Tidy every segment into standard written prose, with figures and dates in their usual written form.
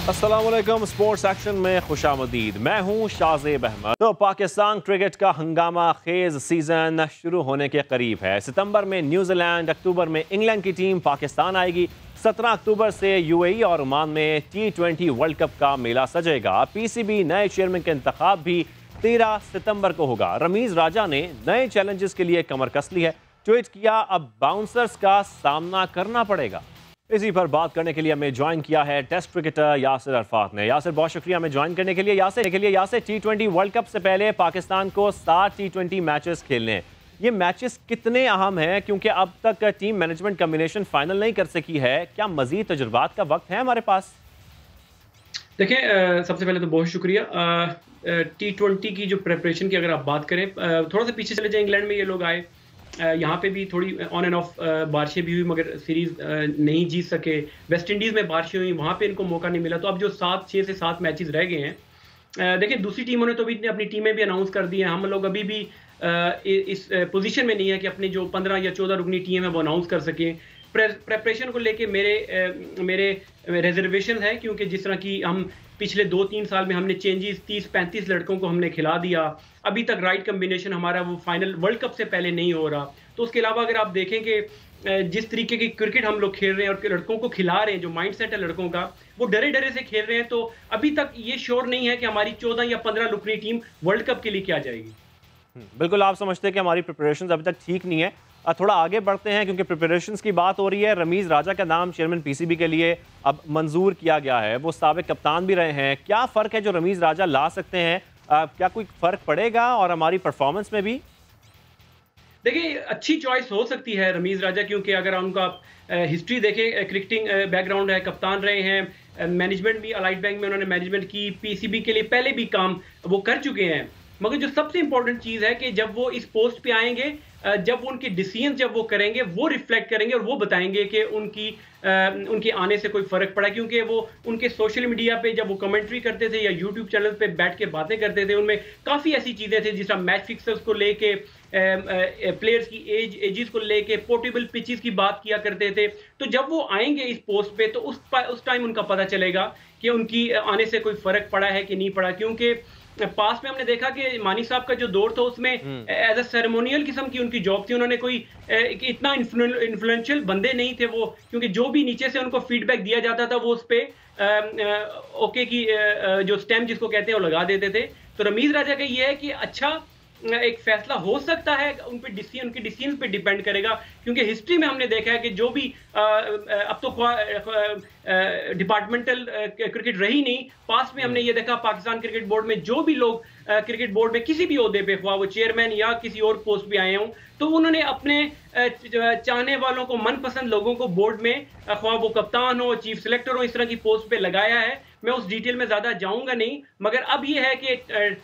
अस्सलाम वालेकुम। Sports action में खुशामदीद। मैं हूं शाज़ेब अहमद। तो पाकिस्तान क्रिकेट का हंगामा खेज सीजन शुरू होने के करीब है। सितंबर में न्यूजीलैंड, अक्टूबर में इंग्लैंड की टीम पाकिस्तान आएगी। 17 अक्टूबर से यूएई और ओमान में T20 वर्ल्ड कप का मेला सजेगा। पीसीबी नए चेयरमैन का इंतखाब भी 13 सितंबर को होगा। रमीज राजा ने नए चैलेंजेस के लिए कमर कस ली है। ट्वीट किया, अब बाउंसर्स का सामना करना पड़ेगा। इसी पर बात करने के लिए हमें ज्वाइन किया है टेस्ट क्रिकेटर यासिर अरफात ने। यासिर, बहुत शुक्रिया हमें ज्वाइन करने के लिए। यासिर, T20 वर्ल्ड कप से पहले पाकिस्तान को 7 T20 मैचेस खेलने हैं। ये मैचेस कितने अहम हैं, क्योंकि अब तक टीम मैनेजमेंट कॉम्बिनेशन फाइनल नहीं कर सकी है। क्या मजीद तजुर्बात का वक्त है हमारे पास? देखें, सबसे पहले तो बहुत शुक्रिया। T20 की जो प्रेपरेशन की अगर आप बात करें, थोड़ा सा पीछे चले जाए, इंग्लैंड में ये लोग आए, यहाँ पे भी थोड़ी ऑन एंड ऑफ बारिशें भी हुई, मगर सीरीज नहीं जीत सके। वेस्ट इंडीज़ में बारिशें हुई, वहाँ पे इनको मौका नहीं मिला। तो अब जो 6 से 7 मैचेस रह गए हैं, देखिए दूसरी टीमों ने तो भी अपनी टीमें भी अनाउंस कर दी हैं। हम लोग अभी भी इस पोजीशन में नहीं है कि अपनी जो 15 या 14 रुकनी टीम है वो अनाउंस कर सकें। प्रेपरेशन को लेके मेरे रिजर्वेशन है, क्योंकि जिस तरह की हम पिछले 2-3 साल में हमने चेंजेस 30-35 लड़कों को हमने खिला दिया, अभी तक राइट कम्बिनेशन हमारा वो फाइनल वर्ल्ड कप से पहले नहीं हो रहा। तो उसके अलावा अगर आप देखें कि जिस तरीके की क्रिकेट हम लोग खेल रहे हैं और लड़कों को खिला रहे हैं, जो माइंडसेट है लड़कों का, वो डरे डरे से खेल रहे हैं। तो अभी तक ये श्योर नहीं है कि हमारी 14 या 15 लुकनी टीम वर्ल्ड कप के लिए क्या जाएगी। बिल्कुल, आप समझते हैं कि हमारी प्रिपरेशन अभी तक ठीक नहीं है। थोड़ा आगे बढ़ते हैं, क्योंकि प्रिपरेशंस की बात हो रही है। रमीज राजा का नाम चेयरमैन पीसीबी के लिए अब मंजूर किया गया है। वो साबिक कप्तान भी रहे हैं। क्या फ़र्क है जो रमीज राजा ला सकते हैं? क्या कोई फ़र्क पड़ेगा और हमारी परफॉर्मेंस में भी? देखिए, अच्छी चॉइस हो सकती है रमीज राजा, क्योंकि अगर उनका हिस्ट्री देखें, क्रिकेटिंग बैकग्राउंड है, कप्तान रहे हैं, मैनेजमेंट भी अलाइड बैंक में उन्होंने मैनेजमेंट की, पीसीबी के लिए पहले भी काम वो कर चुके हैं। मगर जो सबसे इंपॉर्टेंट चीज़ है कि जब वो इस पोस्ट पे आएंगे, जब वो उनके डिसीजन जब वो करेंगे, वो रिफ्लेक्ट करेंगे और वो बताएंगे कि उनके आने से कोई फ़र्क पड़ा। क्योंकि वो उनके सोशल मीडिया पे जब वो कमेंट्री करते थे या यूट्यूब चैनल पे बैठ के बातें करते थे, उनमें काफ़ी ऐसी चीज़ें थी, जिस तरह मैच फिक्सर्स को लेके, प्लेयर्स की एजेस को लेके, पोर्टेबल पिचेस की बात किया करते थे। तो जब वो आएंगे इस पोस्ट पे, तो उस टाइम उनका पता चलेगा कि उनकी आने से कोई फ़र्क पड़ा है कि नहीं पड़ा। क्योंकि पास में हमने देखा कि मानी साहब का जो दौर था, उसमें एज अ सेरेमोनियल किस्म की उनकी जॉब थी। उन्होंने कोई इतना इन्फ्लुएंशियल बंदे नहीं थे वो, क्योंकि जो भी नीचे से उनको फीडबैक दिया जाता था वो उस पर ओके की जो स्टैम्प जिसको कहते हैं वो लगा देते थे। तो रमीज राजा का ये है कि अच्छा एक फैसला हो सकता है, उन पे उनके डिसीजन पे डिपेंड करेगा। क्योंकि हिस्ट्री में हमने देखा है कि जो भी अब तो डिपार्टमेंटल क्रिकेट रही नहीं, पास में हमने ये देखा पाकिस्तान क्रिकेट बोर्ड में जो भी लोग क्रिकेट बोर्ड में किसी भी ओहदे पे, वो चेयरमैन या किसी और पोस्ट पे आए हों, तो उन्होंने अपने चाहने वालों को, मनपसंद लोगों को बोर्ड में, ख्वाह वो कप्तान हो, चीफ सेलेक्टर हो, इस तरह की पोस्ट पे लगाया है। मैं उस डिटेल में ज्यादा जाऊंगा नहीं, मगर अब ये है कि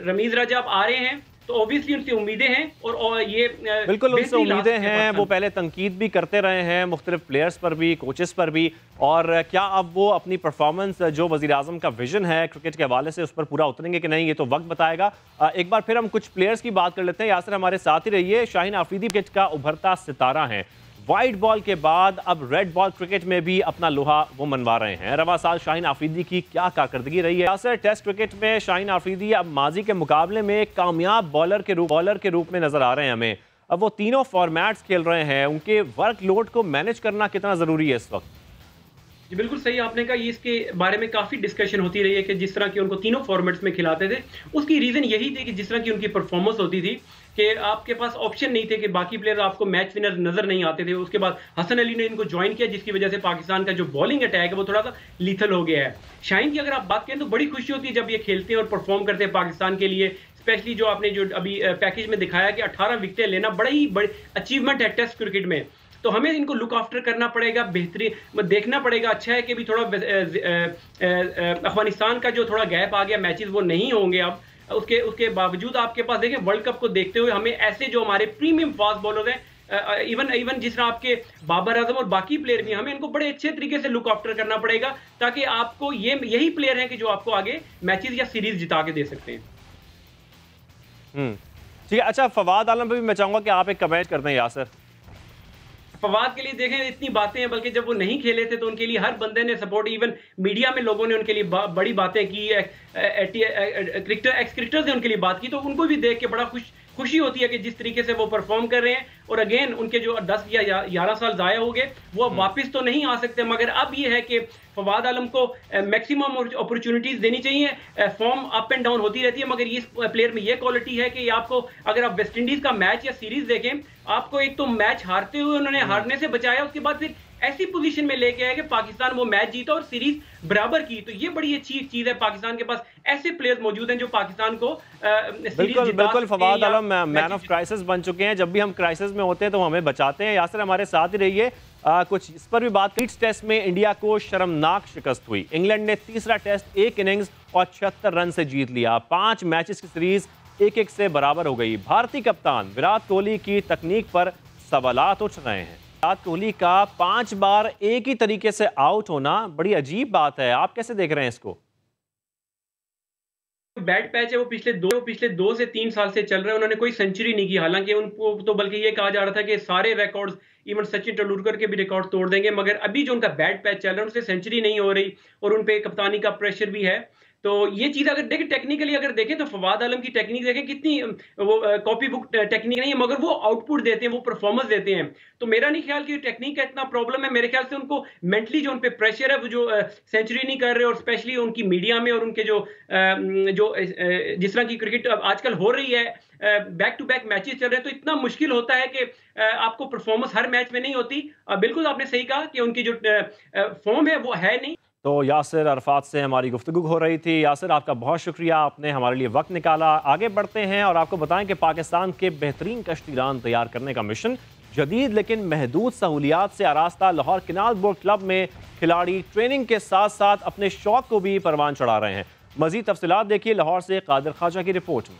रमीज राजा अब आ रहे हैं, तो ऑब्वियसली उनसे उम्मीदें हैं। और ये बिल्कुल उनसे उम्मीदें हैं। वो पहले तनकीद भी करते रहे हैं मुख्तलिफ प्लेयर्स पर भी, कोचेस पर भी। और क्या अब वो अपनी परफॉर्मेंस, जो वज़ीर आज़म का विजन है क्रिकेट के हवाले से, उस पर पूरा उतरेंगे कि नहीं, ये तो वक्त बताएगा। एक बार फिर हम कुछ प्लेयर्स की बात कर लेते हैं। यासिर, हमारे साथ ही रहिए। शाहीन आफरीदी क्रिकेट का उभरता सितारा है। वाइट बॉल के बाद अब रेड बॉल क्रिकेट में भी अपना लोहा वो मनवा रहे हैं। रवा साल शाहीन आफरीदी की क्या कारकर्दगी रही है? यासिर, टेस्ट क्रिकेट में शाहीन आफरीदी अब माजी के मुकाबले में एक कामयाब बॉलर के रूप में नजर आ रहे हैं हमें। अब वो तीनों फॉर्मेट्स खेल रहे हैं। उनके वर्कलोड को मैनेज करना कितना जरूरी है इस वक्त? जी, बिल्कुल सही आपने कहा। ये इसके बारे में काफ़ी डिस्कशन होती रही है कि जिस तरह की उनको तीनों फॉर्मेट्स में खिलाते थे, उसकी रीज़न यही थी कि जिस तरह की उनकी परफॉर्मेंस होती थी कि आपके पास ऑप्शन नहीं थे, कि बाकी प्लेयर आपको मैच विनर नजर नहीं आते थे। उसके बाद हसन अली ने इनको ज्वाइन किया, जिसकी वजह से पाकिस्तान का जो बॉलिंग अटैक है वो थोड़ा सा लीथल हो गया है। शाहीन की अगर आप बात करें तो बड़ी खुशी होती है जब ये खेलते हैं और परफॉर्म करते हैं पाकिस्तान के लिए। स्पेशली जो आपने जो अभी पैकेज में दिखाया कि 18 विकेटें लेना बड़ी अचीवमेंट है टेस्ट क्रिकेट में। तो हमें इनको लुक आफ्टर करना पड़ेगा, बेहतरीन देखना पड़ेगा। अच्छा है कि भी थोड़ा अफगानिस्तान का जो थोड़ा गैप आ गया, मैचेस वो नहीं होंगे अब। उसके बावजूद आपके पास देखिए, वर्ल्ड कप को देखते हुए हमें ऐसे जो हमारे प्रीमियम फास्ट बॉलर हैं, इवन जिस तरह आपके बाबर आजम और बाकी प्लेयर भी, हमें इनको बड़े अच्छे तरीके से लुक आफ्टर करना पड़ेगा, ताकि आपको यही प्लेयर हैं कि जो आपको आगे मैचेस या सीरीज जिता के दे सकते हैं। ठीक है। अच्छा, फवाद आलम पे भी मैं चाहूंगा कि आप एक कमेंट करते हैं यासिर। फवाद के लिए देखें इतनी बातें हैं, बल्कि जब वो नहीं खेले थे तो उनके लिए हर बंदे ने सपोर्ट, इवन मीडिया में लोगों ने उनके लिए बड़ी बातें की, एक्स क्रिकेटर्स ने उनके लिए बात की, तो उनको भी देख के बड़ा खुशी होती है कि जिस तरीके से वो परफॉर्म कर रहे हैं। और अगेन उनके जो 10 या 11 साल जाया हो गए वो अब वापस तो नहीं आ सकते, मगर अब ये है कि फवाद आलम को मैक्सिमम अपॉर्चुनिटीज देनी चाहिए। फॉर्म अप एंड डाउन होती रहती है, मगर इस प्लेयर में ये क्वालिटी है कि आपको, अगर आप वेस्ट इंडीज का मैच या सीरीज देखें, आपको एक तो मैच हारते हुए उन्होंने हारने से बचाया, उसके बाद फिर ऐसी पोजीशन में लेके आया कि पाकिस्तान वो मैच जीता और सीरीज बराबर की। तो ये बड़ी अच्छी चीज है, पाकिस्तान के पास ऐसे प्लेयर्स मौजूद हैं जो पाकिस्तान को बिल्कुल बिल्कुल फवाद आलम मैन ऑफ क्राइसिस बन चुके हैं। जब भी हम क्राइसिस में होते हैं तो हमें बचाते हैं। यासिर हमारे साथ ही रहिए, कुछ इस पर भी बात। टेस्ट में इंडिया को शर्मनाक शिकस्त हुई। इंग्लैंड ने तीसरा टेस्ट 1 इनिंग्स और 76 रन से जीत लिया। 5 मैचेस की सीरीज 1-1 से बराबर हो गई। भारतीय कप्तान विराट कोहली की तकनीक पर सवालात उठ रहे हैं। विराट कोहली का 5 बार एक ही तरीके से आउट होना बड़ी अजीब बात है, आप कैसे देख रहे हैं इसको? बैड पैच है वो पिछले 2 से 3 साल से चल रहे हैं। उन्होंने कोई सेंचुरी नहीं की, हालांकि उनको तो बल्कि ये कहा जा रहा था कि सारे रिकॉर्ड्स, इवन सचिन तेंदुलकर के भी रिकॉर्ड तोड़ देंगे, मगर अभी जो उनका बैड पैच चल रहा है उनसे सेंचुरी नहीं हो रही और उन पे कप्तानी का प्रेशर भी है। तो ये चीज अगर देखें, टेक्निकली अगर देखें तो फवाद आलम की टेक्निक देखें कितनी वो कॉपी बुक टेक्निक नहीं है, मगर वो आउटपुट देते हैं, वो परफॉर्मेंस देते हैं। तो मेरा नहीं ख्याल कि टेक्निक का इतना प्रॉब्लम है। मेरे ख्याल से उनको मेंटली जो उन पे प्रेशर है, वो जो सेंचुरी नहीं कर रहे, और स्पेशली उनकी मीडिया में और उनके जो जिस तरह की क्रिकेट आजकल हो रही है, बैक टू बैक मैचेस चल रहे हैं, तो इतना मुश्किल होता है कि आपको परफॉर्मेंस हर मैच में नहीं होती। बिल्कुल आपने सही कहा कि उनकी जो फॉर्म है वो है नहीं। तो यासिर अरफात से हमारी गुफ्तगू हो रही थी। यासिर, आपका बहुत शुक्रिया, आपने हमारे लिए वक्त निकाला। आगे बढ़ते हैं और आपको बताएं कि पाकिस्तान के बेहतरीन कश्तीरान तैयार करने का मिशन जदीद लेकिन महदूद सहूलियात से आरास्ता लाहौर किनाल बोट क्लब में खिलाड़ी ट्रेनिंग के साथ साथ अपने शौक को भी परवान चढ़ा रहे हैं। मजीद तफसीलात देखिए लाहौर से कादिर ख्वाजा की रिपोर्ट में।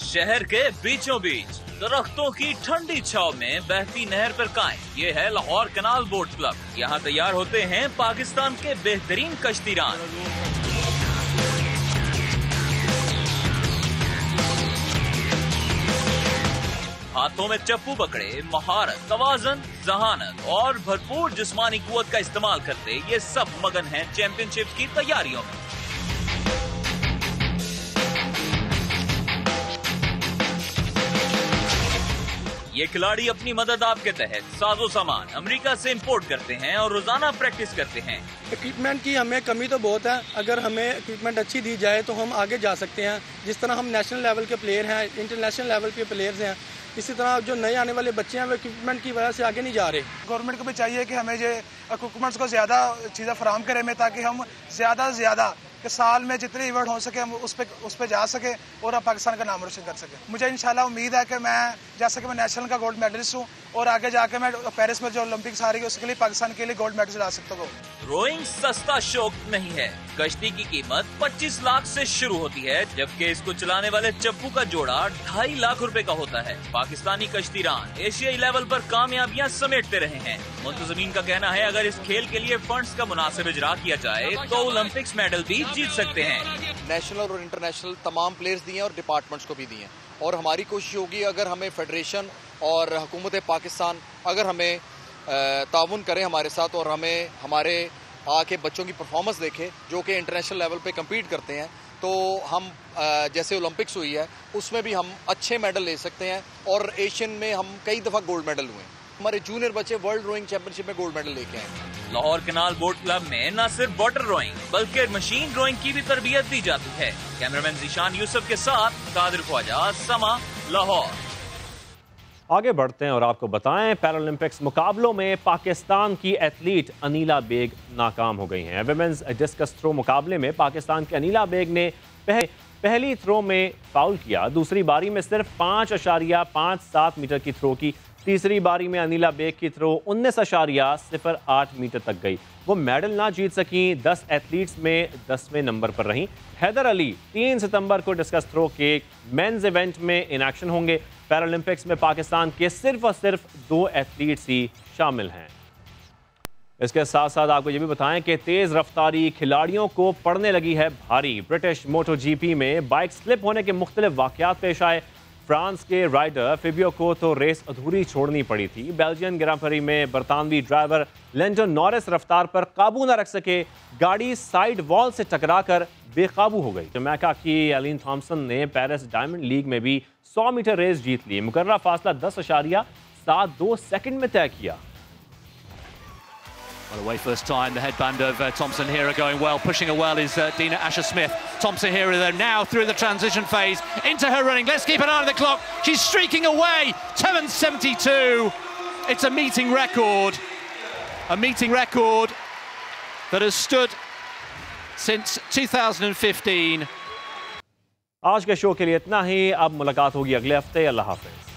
शहर के बीचों बीच दरख्तों की ठंडी छाव में बहती नहर पर कायम ये है लाहौर कनाल बोट क्लब। यहाँ तैयार होते हैं पाकिस्तान के बेहतरीन कश्तीरान। हाथों में चप्पू पकड़े महारत, तवाज़न, जहानत और भरपूर जिस्मानी कुव्वत का इस्तेमाल करते ये सब मगन हैं चैंपियनशिप की तैयारियों में। ये खिलाड़ी अपनी मदद आपके तहत साजो सामान अमेरिका से इंपोर्ट करते हैं और रोजाना प्रैक्टिस करते हैं। इक्विपमेंट की हमें कमी तो बहुत है, अगर हमें इक्विपमेंट अच्छी दी जाए तो हम आगे जा सकते हैं। जिस तरह हम नेशनल लेवल के प्लेयर हैं, इंटरनेशनल लेवल के प्लेयर्स हैं, इसी तरह जो नए आने वाले बच्चे हैं वो इक्विपमेंट की वजह से आगे नहीं जा रहे। गवर्नमेंट को भी चाहिए कि हमें जो इक्विपमेंट्स को ज़्यादा चीज़ें फराहम करें में, ताकि हम ज़्यादा से ज़्यादा कि साल में जितने इवेंट हो सके हम उस पे जा सके और अब पाकिस्तान का नाम रोशन कर सके। मुझे इंशाल्लाह उम्मीद है कि मैं जैसे कि मैं नेशनल का गोल्ड मेडलिस्ट हूँ और आगे जाके मैं पेरिस में जो ओलंपिक्स आ रही है उसके लिए पाकिस्तान के लिए गोल्ड मेडल ला सकता हूँ। रोइंग सस्ता शौक नहीं है। कश्ती की कीमत 25 लाख से शुरू होती है, जबकि इसको चलाने वाले चप्पू का जोड़ा 2.5 लाख रुपए का होता है। पाकिस्तानी कश्तीरान एशियाई लेवल पर कामयाबियां समेटते रहे हैं। मुंतजमीन का कहना है अगर इस खेल के लिए फंड्स का मुनासिब इजरा किया जाए तो ओलंपिक्स मेडल भी जीत सकते हैं। नेशनल और इंटरनेशनल तमाम प्लेयर्स दिए हैं और डिपार्टमेंट्स को भी दिए हैं, और हमारी कोशिश होगी अगर हमें फेडरेशन और हुकूमत पाकिस्तान अगर हमें ताउन करें हमारे साथ और हमें हमारे आके बच्चों की परफॉर्मेंस देखे जो कि इंटरनेशनल लेवल पे कम्पीट करते हैं, तो हम जैसे ओलंपिक्स हुई है उसमें भी हम अच्छे मेडल ले सकते हैं। और एशियन में हम कई दफ़ा गोल्ड मेडल हुए, हमारे जूनियर बच्चे वर्ल्ड रोइंग चैंपियनशिप में गोल्ड मेडल लेके आए। लाहौर कनाल बोट क्लब में न सिर्फ वाटर रोइंग बल्कि मशीन रोइंग की भी तरबियत दी जाती है। कैमरामैन जीशान यूसुफ के साथ कादिर ख्वाजा, समा, लाहौर। आगे बढ़ते हैं और आपको बताएं पैरालंपिक्स मुकाबलों में पाकिस्तान की एथलीट अनीला बेग नाकाम हो गई हैं। विमेंस डिस्कस थ्रो मुकाबले में पाकिस्तान की अनीला बेग ने पहली थ्रो में फाउल किया। दूसरी बारी में सिर्फ 5.57 मीटर की थ्रो की। तीसरी बारी में अनीला बेग की थ्रो 19.08 मीटर तक गई। वो मेडल ना जीत सकी। 10 एथलीट्स में 10वें नंबर पर रहीं। हैदर अली 3 सितंबर को डिस्कस थ्रो के मेंस इवेंट में इन एक्शन होंगे। पैरालंपिक्स में पाकिस्तान के सिर्फ और सिर्फ 2 एथलीट्स ही शामिल हैं। इसके साथ साथ आपको ये भी बताएं कि तेज रफ्तारी खिलाड़ियों को पड़ने लगी है भारी। ब्रिटिश मोटो जीपी में बाइक स्लिप होने के मुख्तलिफ वाकयात पेश आए। फ्रांस के राइडर फिबियो को तो रेस अधूरी छोड़नी पड़ी थी। बेल्जियन ग्रां प्री में बरतानवी ड्राइवर लैंडो नॉरिस रफ्तार पर काबू न रख सके, गाड़ी साइड वॉल से टकराकर बेकाबू हो गई। जमैका की एलिन थॉम्सन ने पेरिस डायमंड लीग में भी 100 मीटर रेस जीत ली। मुकर्रर फासला 10.72 सेकंड में तय किया। Well, away first time, the headband of Thompson Hera going well. Pushing her well is Dina Asher-Smith. Thompson Hera though now through the transition phase into her running. Let's keep an eye on the clock. She's streaking away. 7:72. It's a meeting record. A meeting record that has stood since 2015. आज के show के लिए इतना ही। अब मुलाकात होगी अगले हफ्ते। अल्लाह हाफिज।